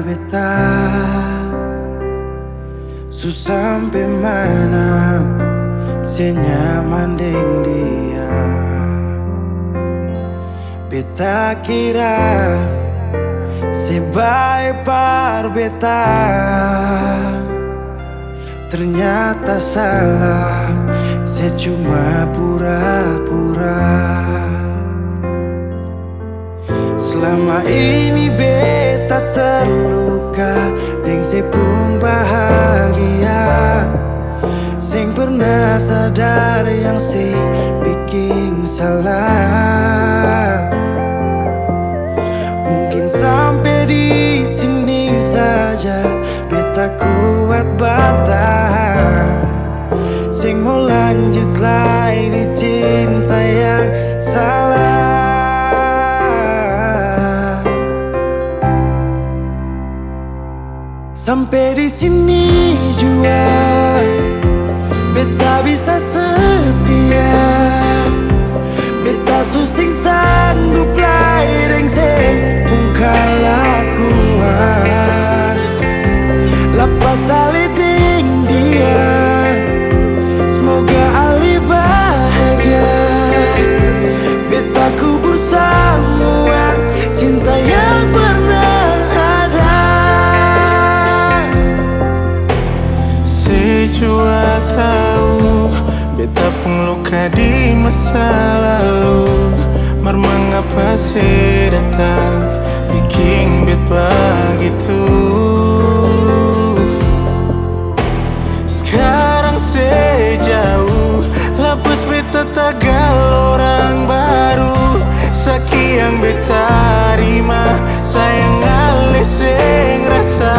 beta sampai mana senyaman deng dia. Beta kira sebaik par beta, ternyata salah, saya cuma pura-pura. Selama ini beta terluka deng sepung bahagia, sing pernah sadar yang sing bikin salah. Mungkin sampai di sini saja beta kuat bertahan, sing mau lanjut lagi di cinta yang salah. Sampai di sini juga beta bisa setia, beta susing sanggup lai deng sepung kelakuan. Lepas ali deng dia, semoga ali bahagia. Beta kubur semua cinta yang pernah ada. Sejua tahu beta pun luka di masa lalu, mar mengapa saya datang bikin beta begitu. Sekarang saya jauh, lepas beta tagal orang baru. Sekian beta terima, sayang alis sing rasa.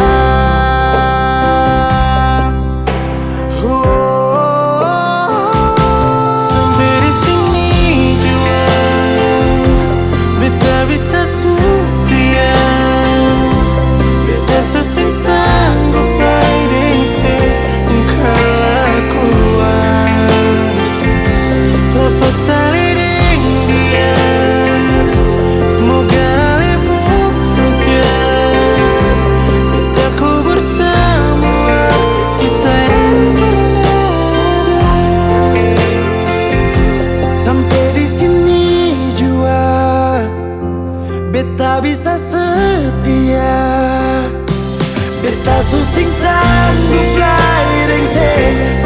Bisa setia, beta susing sanggup lai deng sepung kelakuan. Lepas ali deng dia, semoga ali bahagia. Beta kubur semua kisah yang pernah ada. Sampai di sini juga beta bisa setia, beta susing sanggup lai deng sepung